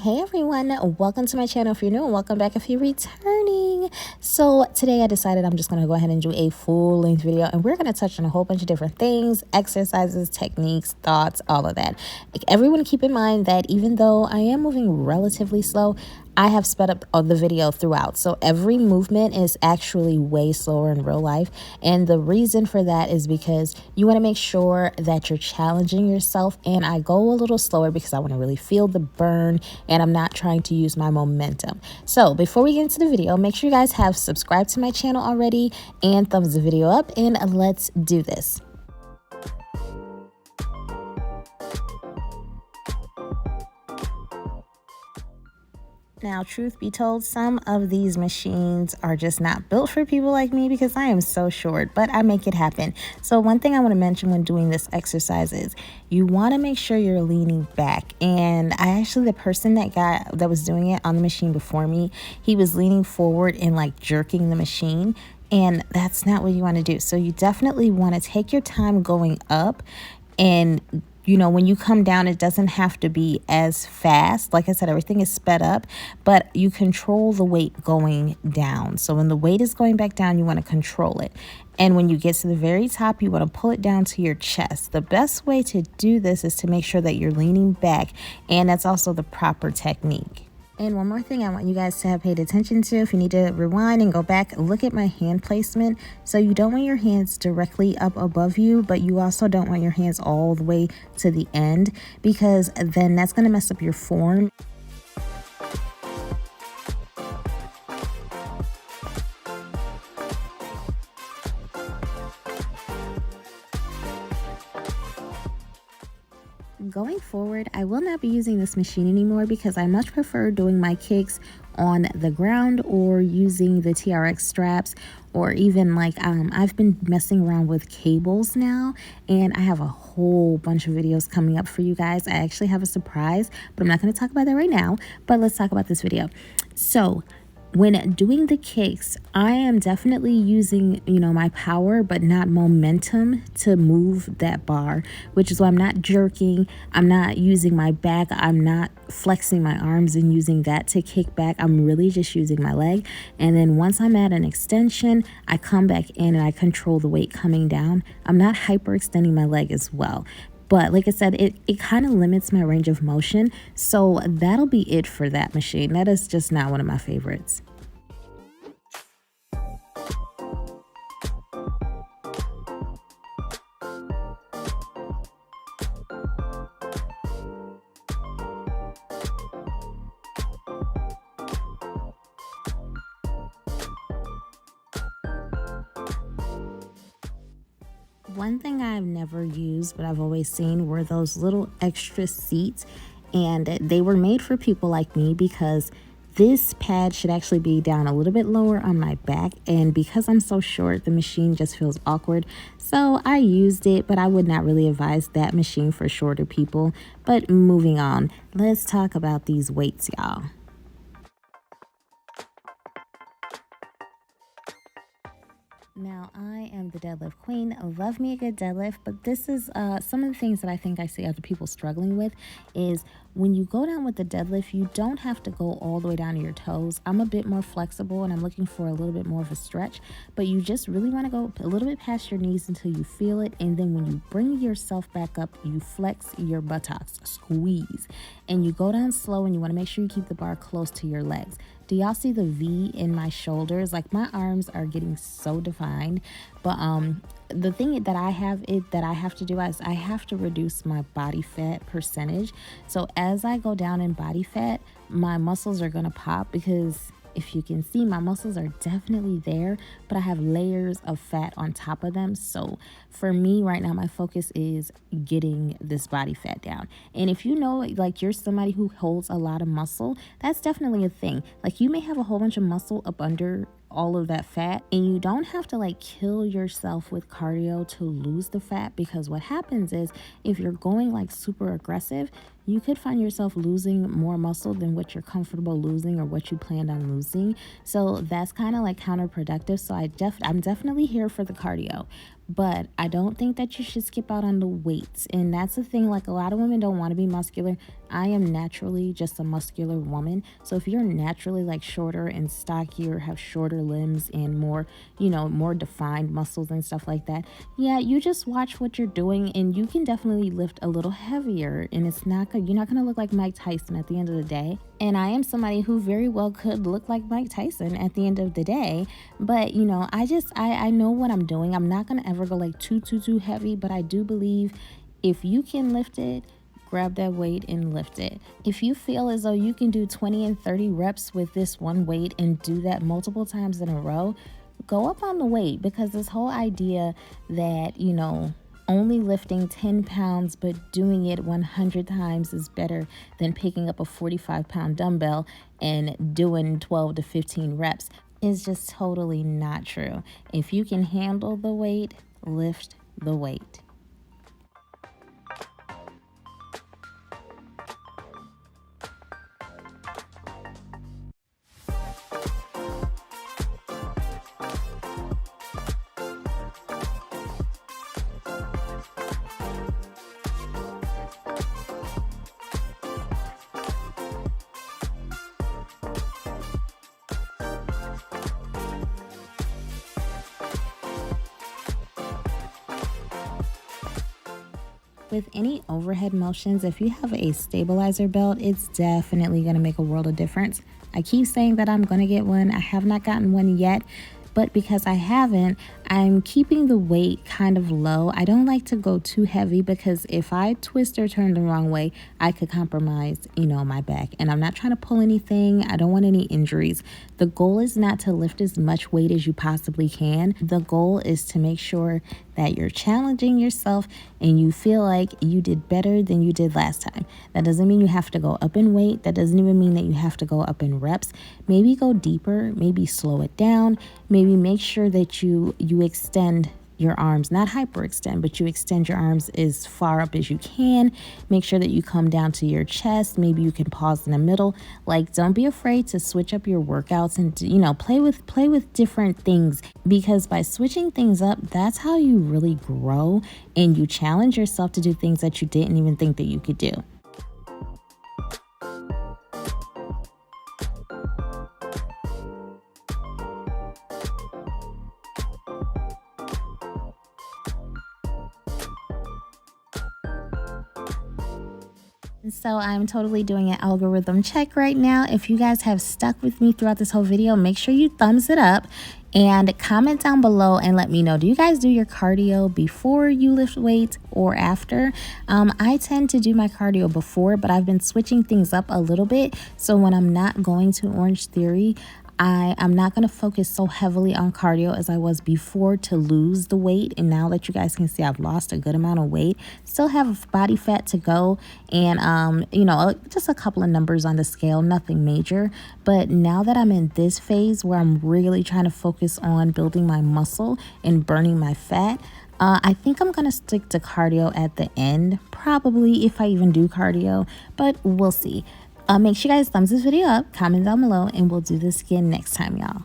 Hey everyone, welcome to my channel if you're new, and welcome back if you're returning. So today I decided I'm just going to go ahead and do a full length video, and we're going to touch on a whole bunch of different things, exercises, techniques, thoughts, all of that. Like, everyone keep in mind that even though I am moving relatively slow, I have sped up the video throughout. So every movement is actually way slower in real life. And the reason for that is because you want to make sure that you're challenging yourself. And I go a little slower because I want to really feel the burn and I'm not trying to use my momentum. So before we get into the video, make sure you guys have subscribed to my channel already and thumbs the video up, and let's do this. Now, truth be told, some of these machines are just not built for people like me because I am so short, but I make it happen. So one thing I want to mention when doing this exercise is you want to make sure you're leaning back. And the person that was doing it on the machine before me, he was leaning forward and like jerking the machine. And that's not what you want to do. So you definitely want to take your time going up, and when you come down, it doesn't have to be as fast. Like I said, everything is sped up, but you control the weight going down. So when the weight is going back down, you want to control it. And when you get to the very top, you want to pull it down to your chest. The best way to do this is to make sure that you're leaning back, and that's also the proper technique. And one more thing I want you guys to have paid attention to, if you need to rewind and go back, look at my hand placement. So you don't want your hands directly up above you, but you also don't want your hands all the way to the end, because then that's going to mess up your form. Going forward, I will not be using this machine anymore because I much prefer doing my kicks on the ground or using the TRX straps, or even I've been messing around with cables now, and I have a whole bunch of videos coming up for you guys. I actually have a surprise, but I'm not going to talk about that right now, but let's talk about this video. So when doing the kicks, I am definitely using, my power, but not momentum to move that bar, which is why I'm not jerking. I'm not using my back. I'm not flexing my arms and using that to kick back. I'm really just using my leg. And then once I'm at an extension, I come back in and I control the weight coming down. I'm not hyperextending my leg as well. But like I said, it kind of limits my range of motion. So that'll be it for that machine. That is just not one of my favorites. One thing I've never used, but I've always seen, were those little extra seats, and they were made for people like me because this pad should actually be down a little bit lower on my back, and because I'm so short, the machine just feels awkward. So I used it, but I would not really advise that machine for shorter people. But moving on, let's talk about these weights, y'all. Now, I am the deadlift queen. Love me a good deadlift, but this is some of the things that I think I see other people struggling with is when you go down with the deadlift, you don't have to go all the way down to your toes. I'm a bit more flexible and I'm looking for a little bit more of a stretch, but you just really want to go a little bit past your knees until you feel it. And then when you bring yourself back up, you flex your buttocks, squeeze, and you go down slow, and you want to make sure you keep the bar close to your legs. Do y'all see the V in my shoulders? Like, my arms are getting so defined, but the thing that I have to do is I have to reduce my body fat percentage. So as I go down in body fat, my muscles are gonna pop, because if you can see, my muscles are definitely there, but I have layers of fat on top of them. So for me right now, my focus is getting this body fat down. And if like you're somebody who holds a lot of muscle, that's definitely a thing. Like, you may have a whole bunch of muscle up under all of that fat, and you don't have to kill yourself with cardio to lose the fat, because what happens is if you're going super aggressive, you could find yourself losing more muscle than what you're comfortable losing or what you planned on losing. So that's kind of like counterproductive. So I'm definitely here for the cardio, but I don't think that you should skip out on the weights. And that's the thing, like a lot of women don't want to be muscular. I am naturally just a muscular woman. So if you're naturally like shorter and stockier, have shorter limbs and more, more defined muscles and stuff like that, yeah, you just watch what you're doing and you can definitely lift a little heavier, and you're not going to look like Mike Tyson at the end of the day. And I am somebody who very well could look like Mike Tyson at the end of the day. But, I know what I'm doing. I'm not going to ever go like too heavy, but I do believe if you can lift it, grab that weight and lift it. If you feel as though you can do 20 and 30 reps with this one weight and do that multiple times in a row, go up on the weight, because this whole idea that, only lifting 10 pounds but doing it 100 times is better than picking up a 45-pound dumbbell and doing 12 to 15 reps is just totally not true. If you can handle the weight, lift the weight. With any overhead motions, if you have a stabilizer belt, it's definitely going to make a world of difference. I keep saying that I'm going to get one. I have not gotten one yet, but because I haven't, I'm keeping the weight kind of low. I don't like to go too heavy because if I twist or turn the wrong way, I could compromise, my back. And I'm not trying to pull anything. I don't want any injuries. The goal is not to lift as much weight as you possibly can. The goal is to make sure that you're challenging yourself and you feel like you did better than you did last time. That doesn't mean you have to go up in weight. That doesn't even mean that you have to go up in reps. Maybe go deeper, maybe slow it down, maybe make sure that you extend your arms, not hyperextend, but you extend your arms as far up as you can. Make sure that you come down to your chest. Maybe you can pause in the middle. Like, don't be afraid to switch up your workouts and play with different things, because by switching things up, that's how you really grow and you challenge yourself to do things that you didn't even think that you could do. So I'm totally doing an algorithm check right now. If you guys have stuck with me throughout this whole video, make sure you thumbs it up and comment down below and let me know. Do you guys do your cardio before you lift weights or after? I tend to do my cardio before, but I've been switching things up a little bit. So when I'm not going to Orange Theory, I'm not going to focus so heavily on cardio as I was before to lose the weight. And now that you guys can see, I've lost a good amount of weight, still have body fat to go, and just a couple of numbers on the scale, nothing major. But now that I'm in this phase where I'm really trying to focus on building my muscle and burning my fat, I think I'm going to stick to cardio at the end, probably, if I even do cardio, but we'll see. Make sure you guys thumbs this video up, comment down below, and we'll do this again next time, y'all.